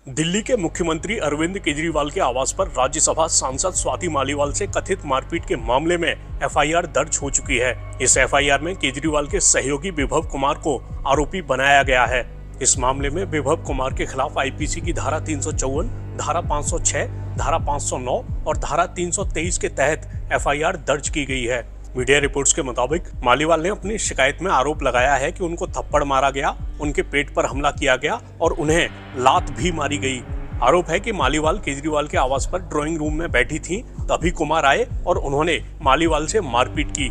दिल्ली के मुख्यमंत्री अरविंद केजरीवाल के आवास पर राज्यसभा सांसद स्वाति मालीवाल से कथित मारपीट के मामले में एफआईआर दर्ज हो चुकी है। इस एफआईआर में केजरीवाल के सहयोगी विभव कुमार को आरोपी बनाया गया है। इस मामले में विभव कुमार के खिलाफ आईपीसी की धारा 354, धारा 506, धारा 509 और धारा 323 के तहत एफआईआर दर्ज की गई है। मीडिया रिपोर्ट्स के मुताबिक मालीवाल ने अपनी शिकायत में आरोप लगाया है कि उनको थप्पड़ मारा गया, उनके पेट पर हमला किया गया और उन्हें लात भी मारी गई। आरोप है कि मालीवाल केजरीवाल के आवास पर ड्राइंग रूम में बैठी थी, तभी कुमार आए और उन्होंने मालीवाल से मारपीट की।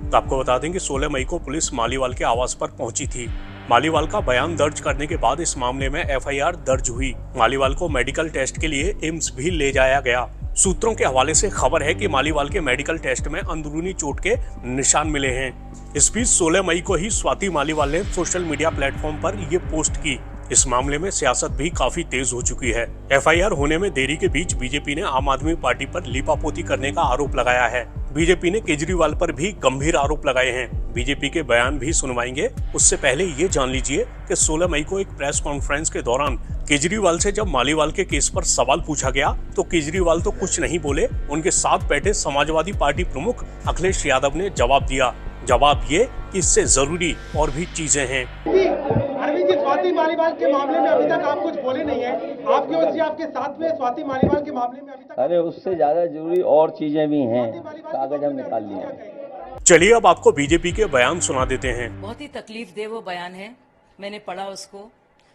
तो आपको बता दें कि 16 मई को पुलिस मालीवाल के आवास पर पहुंची थी। मालीवाल का बयान दर्ज करने के बाद इस मामले में एफआईआर दर्ज हुई। मालीवाल को मेडिकल टेस्ट के लिए एम्स भी ले जाया गया। सूत्रों के हवाले से खबर है कि मालीवाल के मेडिकल टेस्ट में अंदरूनी चोट के निशान मिले हैं। इस बीच 16 मई को ही स्वाति मालीवाल ने सोशल मीडिया प्लेटफॉर्म पर ये पोस्ट की। इस मामले में सियासत भी काफी तेज हो चुकी है। एफआईआर होने में देरी के बीच बीजेपी ने आम आदमी पार्टी पर लीपापोती करने का आरोप लगाया है। बीजेपी ने केजरीवाल पर भी गंभीर आरोप लगाए हैं। बीजेपी के बयान भी सुनवाएंगे। उससे पहले ये जान लीजिए कि 16 मई को एक प्रेस कॉन्फ्रेंस के दौरान केजरीवाल से जब मालीवाल के केस पर सवाल पूछा गया तो केजरीवाल तो कुछ नहीं बोले। उनके साथ बैठे समाजवादी पार्टी प्रमुख अखिलेश यादव ने जवाब दिया। जवाब ये कि इससे जरूरी और भी चीजें हैं। अरविंद जी, स्वाति मालीवाल के मामले में अभी तक आप कुछ बोले नहीं है। आपकी ओर से आपके साथ में स्वाति मालीवाल के मामले में अभी तक अरे उससे ज्यादा जरूरी और चीजें भी हैं, कागज हम निकाल लिए हैं। चलिए अब आपको बीजेपी के बयान सुना देते हैं। बहुत ही तकलीफ दे वो बयान है, मैंने पढ़ा उसको।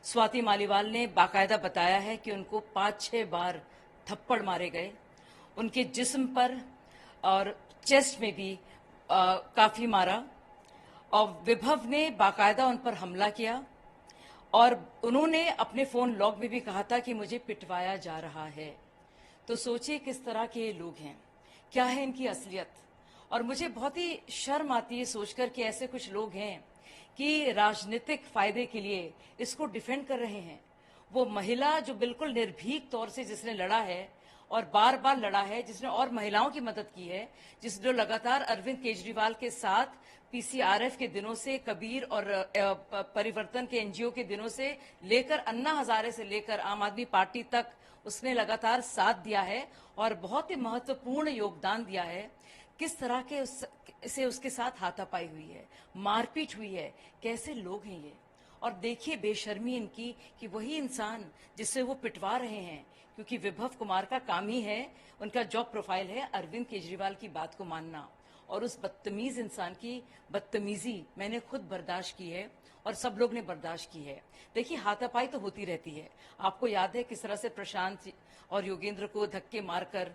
स्वाति मालीवाल ने बाकायदा बताया है कि उनको 5-6 बार थप्पड़ मारे गए, उनके जिस्म पर और चेस्ट में भी काफी मारा, और विभव ने बाकायदा उन पर हमला किया और उन्होंने अपने फोन लॉग में भी कहा था कि मुझे पिटवाया जा रहा है। तो सोचिए किस तरह के ये लोग हैं, क्या है इनकी असलियत। और मुझे बहुत ही शर्म आती है सोचकर कि ऐसे कुछ लोग हैं कि राजनीतिक फायदे के लिए इसको डिफेंड कर रहे हैं। वो महिला जो बिल्कुल निर्भीक तौर से जिसने लड़ा है और बार बार लड़ा है, जिसने और महिलाओं की मदद की है, जिसने लगातार अरविंद केजरीवाल के साथ पीसीआरएफ के दिनों से, कबीर और परिवर्तन के एनजीओ के दिनों से लेकर अन्ना हजारे से लेकर आम आदमी पार्टी तक उसने लगातार साथ दिया है और बहुत ही महत्वपूर्ण योगदान दिया है। किस तरह के से उसके साथ हाथापाई हुई है, मारपीट हुई है, कैसे लोग हैं ये। और देखिए बेशर्मी इनकी कि वही इंसान जिससे वो पिटवा रहे हैं, क्योंकि विभव कुमार का काम ही है, उनका जॉब प्रोफाइल है अरविंद केजरीवाल की बात को मानना। और उस बदतमीज इंसान की बदतमीजी मैंने खुद बर्दाश्त की है और सब लोग ने बर्दाश्त की है। देखिए हाथापाई तो होती रहती है। आपको याद है किस तरह से प्रशांत और योगेंद्र को धक्के मारकर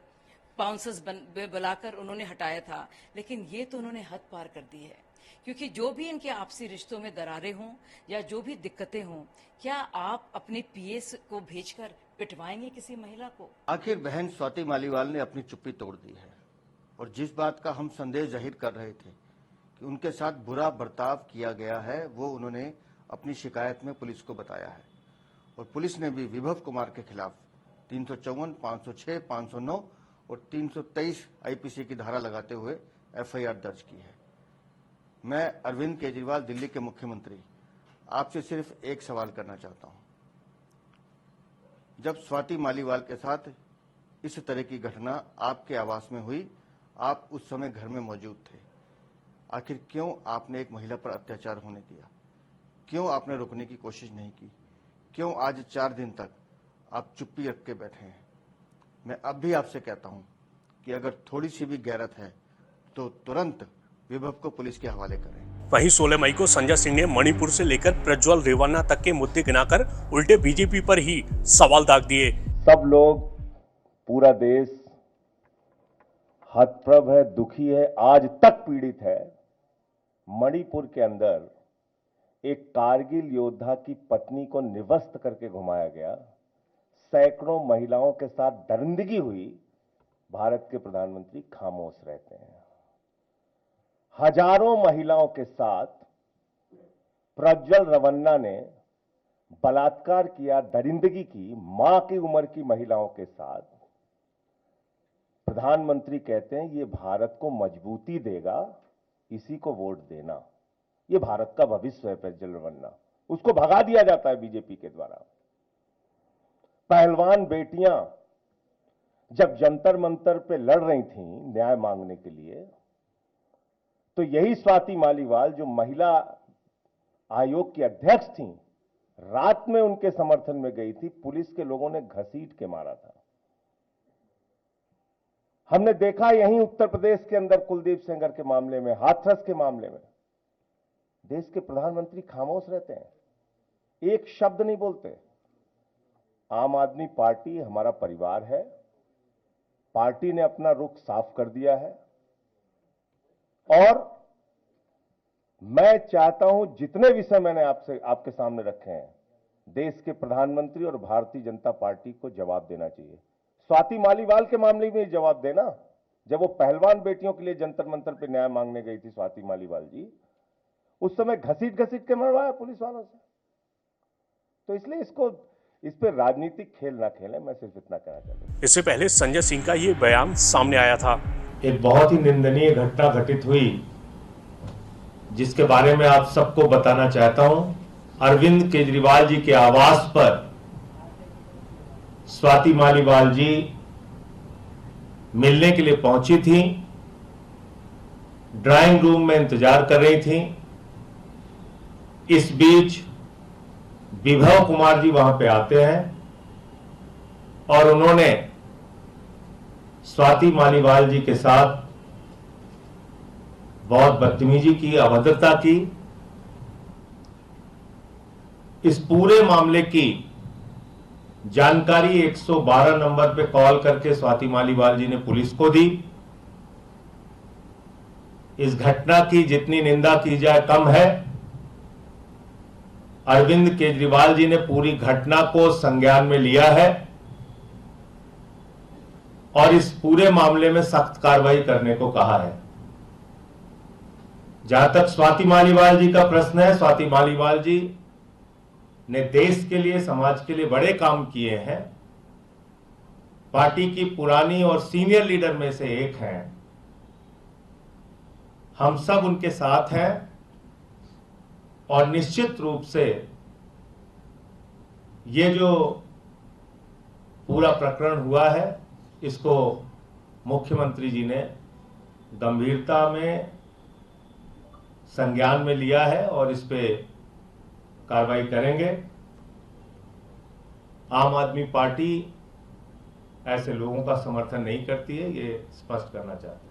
बाउंसर्स बुलाकर उन्होंने हटाया था, लेकिन ये तो उन्होंने हद पार कर दी है। क्योंकि जो भी इनके आपसी रिश्तों में दरारें हों या जो भी दिक्कतें हों, क्या आप अपने पीएस को भेजकर पिटवाएंगे किसी महिला को? आखिर बहन स्वाति मालीवाल ने अपनी चुप्पी तोड़ दी है और जिस बात का हम संदेश जाहिर कर रहे थे कि उनके साथ बुरा बर्ताव किया गया है, वो उन्होंने अपनी शिकायत में पुलिस को बताया है। और पुलिस ने भी विभव कुमार के खिलाफ 354, 506, 509 और 323 आईपीसी की धारा लगाते हुए एफआईआर दर्ज की है। मैं अरविंद केजरीवाल, दिल्ली के मुख्यमंत्री, आपसे सिर्फ एक सवाल करना चाहता हूं। जब स्वाति मालीवाल के साथ इस तरह की घटना आपके आवास में हुई, आप उस समय घर में मौजूद थे। आखिर क्यों आपने एक महिला पर अत्याचार होने दिया? क्यों आपने रोकने की कोशिश नहीं की? क्यों आज 4 दिन तक आप चुप्पी रख के बैठे हैं? मैं अब भी आपसे कहता हूं कि अगर थोड़ी सी भी गैरत है तो तुरंत विभव को पुलिस के हवाले करें। वहीं 16 मई को संजय सिंह ने मणिपुर से लेकर प्रज्वल रेवन्ना तक के मुद्दे गिनाकर उल्टे बीजेपी पर ही सवाल दाग दिए। सब लोग, पूरा देश हतप्रभ है, दुखी है, आज तक पीड़ित है। मणिपुर के अंदर एक कारगिल योद्धा की पत्नी को निवस्त करके घुमाया गया, सैकड़ों महिलाओं के साथ दरिंदगी हुई, भारत के प्रधानमंत्री खामोश रहते हैं। हजारों महिलाओं के साथ प्रज्वल रेवन्ना ने बलात्कार किया, दरिंदगी की, मां की उम्र की महिलाओं के साथ। प्रधानमंत्री कहते हैं ये भारत को मजबूती देगा, इसी को वोट देना। ये भारत का भविष्य है प्रज्वल रेवन्ना, उसको भगा दिया जाता है बीजेपी के द्वारा। पहलवान बेटियां जब जंतर मंतर पे लड़ रही थीं न्याय मांगने के लिए, तो यही स्वाति मालीवाल जो महिला आयोग की अध्यक्ष थीं, रात में उनके समर्थन में गई थी। पुलिस के लोगों ने घसीट के मारा था। हमने देखा यहीं उत्तर प्रदेश के अंदर कुलदीप सेंगर के मामले में, हाथरस के मामले में, देश के प्रधानमंत्री खामोश रहते हैं, एक शब्द नहीं बोलते। आम आदमी पार्टी हमारा परिवार है, पार्टी ने अपना रुख साफ कर दिया है और मैं चाहता हूं जितने विषय मैंने आपके सामने रखे हैं, देश के प्रधानमंत्री और भारतीय जनता पार्टी को जवाब देना चाहिए। स्वाति मालीवाल के मामले में जवाब देना, जब वो पहलवान बेटियों के लिए जंतर मंतर पे न्याय मांगने गई थी स्वाति मालीवाल जी, उस समय घसीट के मरवाया पुलिस वालों से। तो इसलिए इस पे राजनीतिक खेल ना खेलें, मैं सिर्फ इतना कहना चाहता हूं। इससे पहले संजय सिंह का ये बयान सामने आया था। एक बहुत ही निंदनीय घटना घटित हुई, जिसके बारे में आप सबको बताना चाहता हूं। अरविंद केजरीवाल जी के आवास पर स्वाति मालीवाल जी मिलने के लिए पहुंची थी, ड्राइंग रूम में इंतजार कर रही थी। इस बीच विभव कुमार जी वहां पे आते हैं और उन्होंने स्वाति मालीवाल जी के साथ बहुत बदतमीजी की, अभद्रता की। इस पूरे मामले की जानकारी 112 नंबर पे कॉल करके स्वाति मालीवाल जी ने पुलिस को दी। इस घटना की जितनी निंदा की जाए कम है। अरविंद केजरीवाल जी ने पूरी घटना को संज्ञान में लिया है और इस पूरे मामले में सख्त कार्रवाई करने को कहा है। जहां तक स्वाति मालीवाल जी का प्रश्न है, स्वाति मालीवाल जी ने देश के लिए, समाज के लिए बड़े काम किए हैं। पार्टी की पुरानी और सीनियर लीडर में से एक हैं। हम सब उनके साथ हैं और निश्चित रूप से ये जो पूरा प्रकरण हुआ है, इसको मुख्यमंत्री जी ने गंभीरता में संज्ञान में लिया है और इस पे कार्रवाई करेंगे। आम आदमी पार्टी ऐसे लोगों का समर्थन नहीं करती है, ये स्पष्ट करना चाहते हैं।